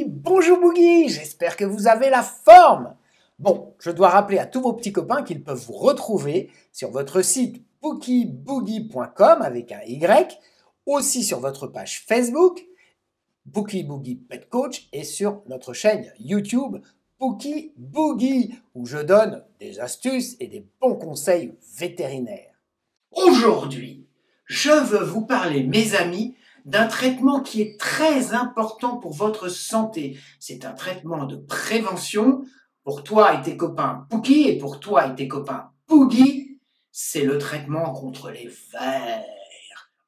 Bonjour Boogie, j'espère que vous avez la forme. Bon, je dois rappeler à tous vos petits copains qu'ils peuvent vous retrouver sur votre site bookieboogie.com avec un Y, aussi sur votre page Facebook, Bookie Boogie Pet Coach, et sur notre chaîne YouTube, Bookie Boogie, où je donne des astuces et des bons conseils vétérinaires. Aujourd'hui, je veux vous parler, mes amis, d'un traitement qui est très important pour votre santé. C'est un traitement de prévention pour toi et tes copains Pookie et pour toi et tes copains Boogie. C'est le traitement contre les vers.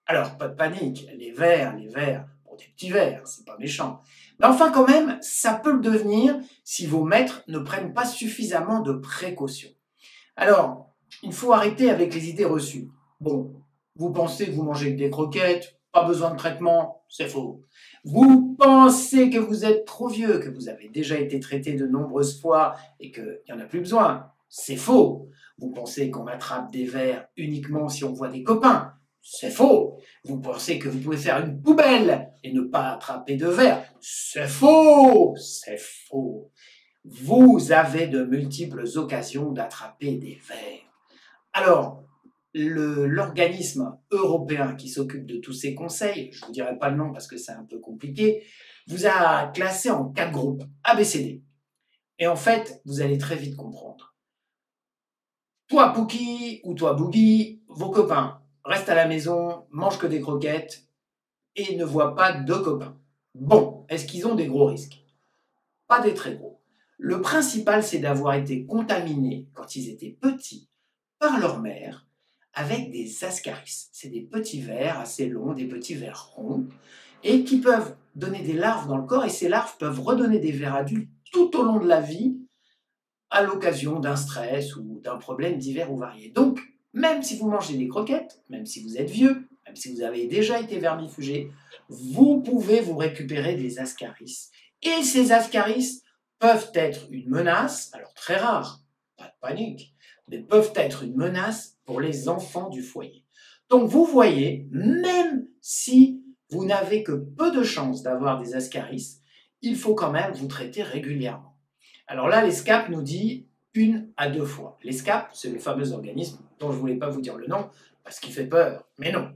Alors, pas de panique, les vers, bon, des petits vers, c'est pas méchant. Mais enfin, quand même, ça peut le devenir si vos maîtres ne prennent pas suffisamment de précautions. Alors, il faut arrêter avec les idées reçues. Bon, vous pensez que vous mangez des croquettes, pas besoin de traitement, c'est faux. Vous pensez que vous êtes trop vieux, que vous avez déjà été traité de nombreuses fois et qu'il n'y en a plus besoin, c'est faux. Vous pensez qu'on attrape des vers uniquement si on voit des copains, c'est faux. Vous pensez que vous pouvez faire une poubelle et ne pas attraper de vers, c'est faux, c'est faux. Vous avez de multiples occasions d'attraper des vers. Alors, l'organisme européen qui s'occupe de tous ces conseils, je ne vous dirai pas le nom parce que c'est un peu compliqué, vous a classé en 4 groupes, A, B, C, D. Et en fait, vous allez très vite comprendre. Toi, Pookie, ou toi, Boogie, vos copains restent à la maison, mangent que des croquettes et ne voient pas de copains. Bon, est-ce qu'ils ont des gros risques? Pas des très gros. Le principal, c'est d'avoir été contaminés quand ils étaient petits par leur mère avec des ascaris. C'est des petits vers assez longs, des petits vers ronds, et qui peuvent donner des larves dans le corps, et ces larves peuvent redonner des vers adultes tout au long de la vie, à l'occasion d'un stress ou d'un problème divers ou varié. Donc, même si vous mangez des croquettes, même si vous êtes vieux, même si vous avez déjà été vermifugé, vous pouvez vous récupérer des ascaris. Et ces ascaris peuvent être une menace, alors très rare, pas de panique, mais peuvent être une menace pour les enfants du foyer. Donc vous voyez, même si vous n'avez que peu de chances d'avoir des ascaris, il faut quand même vous traiter régulièrement. Alors là, l'ESCAP nous dit 1 à 2 fois. L'ESCAP, c'est le fameux organisme dont je ne voulais pas vous dire le nom parce qu'il fait peur. Mais non,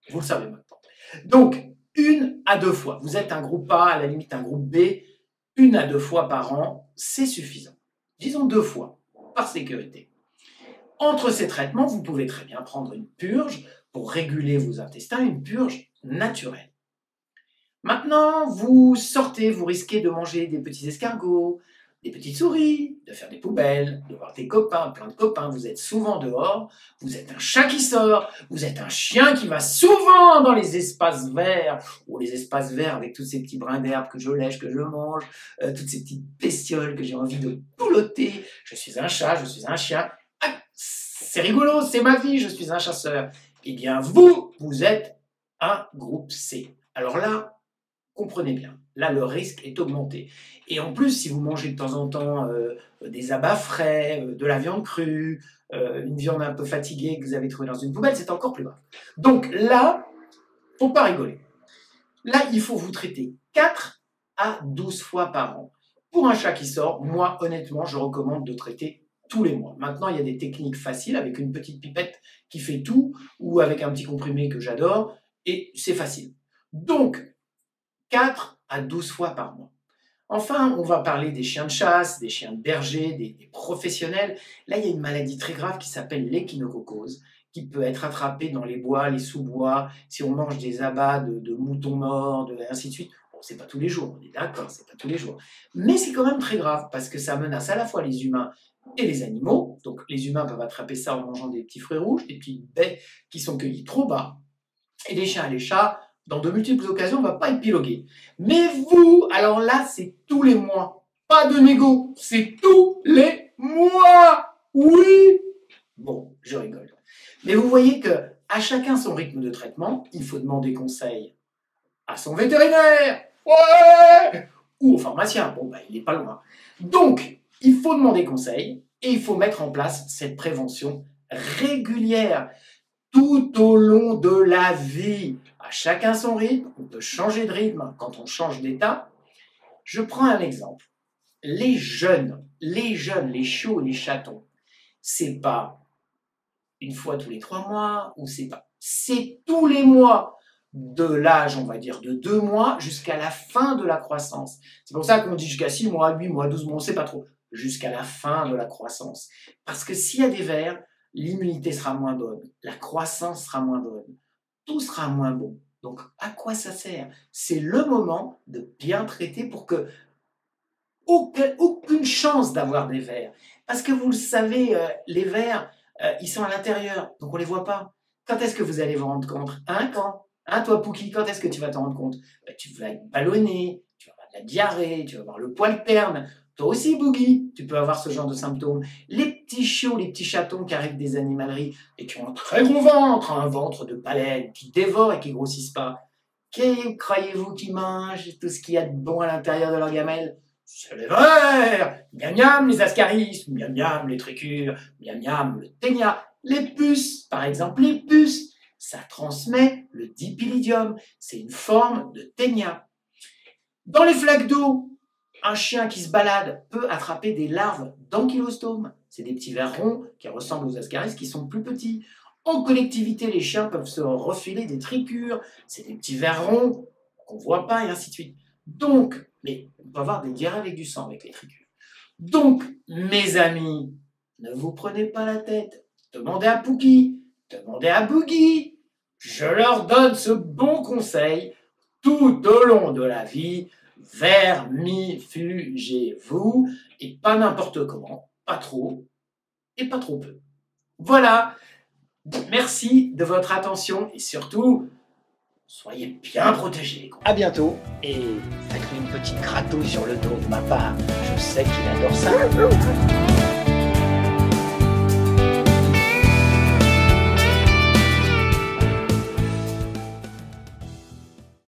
vous le savez maintenant. Donc, 1 à 2 fois. Vous êtes un groupe A, à la limite un groupe B, 1 à 2 fois par an, c'est suffisant. Disons 2 fois, par sécurité. Entre ces traitements, vous pouvez très bien prendre une purge pour réguler vos intestins, une purge naturelle. Maintenant, vous sortez, vous risquez de manger des petits escargots, des petites souris, de faire des poubelles, de voir des copains, plein de copains, vous êtes souvent dehors, vous êtes un chat qui sort, vous êtes un chien qui va souvent dans les espaces verts, ou les espaces verts avec tous ces petits brins d'herbe que je lèche, que je mange, toutes ces petites bestioles que j'ai envie de boulotter. Je suis un chat, je suis un chien. Ah, c'est rigolo, c'est ma vie, je suis un chasseur. Eh bien, vous êtes un groupe C. Alors là, comprenez bien, là le risque est augmenté. Et en plus, si vous mangez de temps en temps des abats frais, de la viande crue, une viande un peu fatiguée que vous avez trouvée dans une poubelle, c'est encore plus grave. Donc là, faut pas rigoler. Là, il faut vous traiter 4 à 12 fois par an. Pour un chat qui sort, moi, honnêtement, je recommande de traiter tous les mois. Maintenant, il y a des techniques faciles avec une petite pipette qui fait tout, ou avec un petit comprimé que j'adore, et c'est facile. Donc, 4 à 12 fois par mois. Enfin, on va parler des chiens de chasse, des chiens de berger, des professionnels. Là, il y a une maladie très grave qui s'appelle l'échinococose, qui peut être attrapée dans les bois, les sous-bois, si on mange des abats de moutons morts, ainsi de suite. Bon, c'est pas tous les jours, on est d'accord, c'est pas tous les jours. Mais c'est quand même très grave, parce que ça menace à la fois les humains et les animaux. Donc, les humains peuvent attraper ça en mangeant des petits fruits rouges, des petites baies qui sont cueillies trop bas. Et les chiens et les chats, dans de multiples occasions, on ne va pas épiloguer. Mais vous, alors là, c'est tous les mois. Pas de négo, c'est tous les mois. Oui. Bon, je rigole. Mais vous voyez que à chacun son rythme de traitement, il faut demander conseil à son vétérinaire. Ouais. Ou au pharmacien. Bon, il n'est pas loin. Donc, il faut demander conseil et il faut mettre en place cette prévention régulière tout au long de la vie. À chacun son rythme, on peut changer de rythme quand on change d'état, Je prends un exemple. Les jeunes, les chiots, les chatons, c'est pas une fois tous les 3 mois, ou c'est pas, c'est tous les mois, de l'âge, on va dire, de 2 mois jusqu'à la fin de la croissance. C'est pour ça qu'on dit jusqu'à 6 mois, 8 mois, 12 mois, on ne sait pas trop, jusqu'à la fin de la croissance. Parce que s'il y a des vers, l'immunité sera moins bonne, la croissance sera moins bonne, tout sera moins bon. Donc, à quoi ça sert? C'est le moment de bien traiter pour que aucune chance d'avoir des vers. Parce que vous le savez, les vers, ils sont à l'intérieur, donc on ne les voit pas. Quand est-ce que vous allez vous rendre compte? Quand? Toi, Pouki, quand est-ce que tu vas t'en rendre compte? Tu vas être ballonné, tu vas avoir de la diarrhée, tu vas avoir le poil terne. Toi aussi, Boogie, tu peux avoir ce genre de symptômes. Les petits chiots, les petits chatons qui arrivent des animaleries et qui ont un très gros ventre, un ventre de baleine, qui dévorent et qui grossissent pas. Qui croyez-vous qui mangent tout ce qu'il y a de bon à l'intérieur de leur gamelle? C'est les vers! Miam miam les ascaris, miam miam les trichures, miam miam le ténia, les puces, par exemple les puces, ça transmet le dipylidium, c'est une forme de ténia. Dans les flaques d'eau, un chien qui se balade peut attraper des larves d'ankylostomes, c'est des petits vers ronds qui ressemblent aux ascaris qui sont plus petits. En collectivité, les chiens peuvent se refiler des trichures, c'est des petits vers ronds qu'on ne voit pas et ainsi de suite. Donc, mais on peut avoir des diarrhées avec du sang avec les trichures. Donc, mes amis, ne vous prenez pas la tête. Demandez à Pouki, demandez à Boogie. Je leur donne ce bon conseil tout au long de la vie. Vermifugez-vous et pas n'importe comment, pas trop et pas trop peu. Voilà. Merci de votre attention et surtout, soyez bien protégés. À bientôt et faites-lui une petite gratouille sur le dos de ma part. Je sais qu'il adore ça.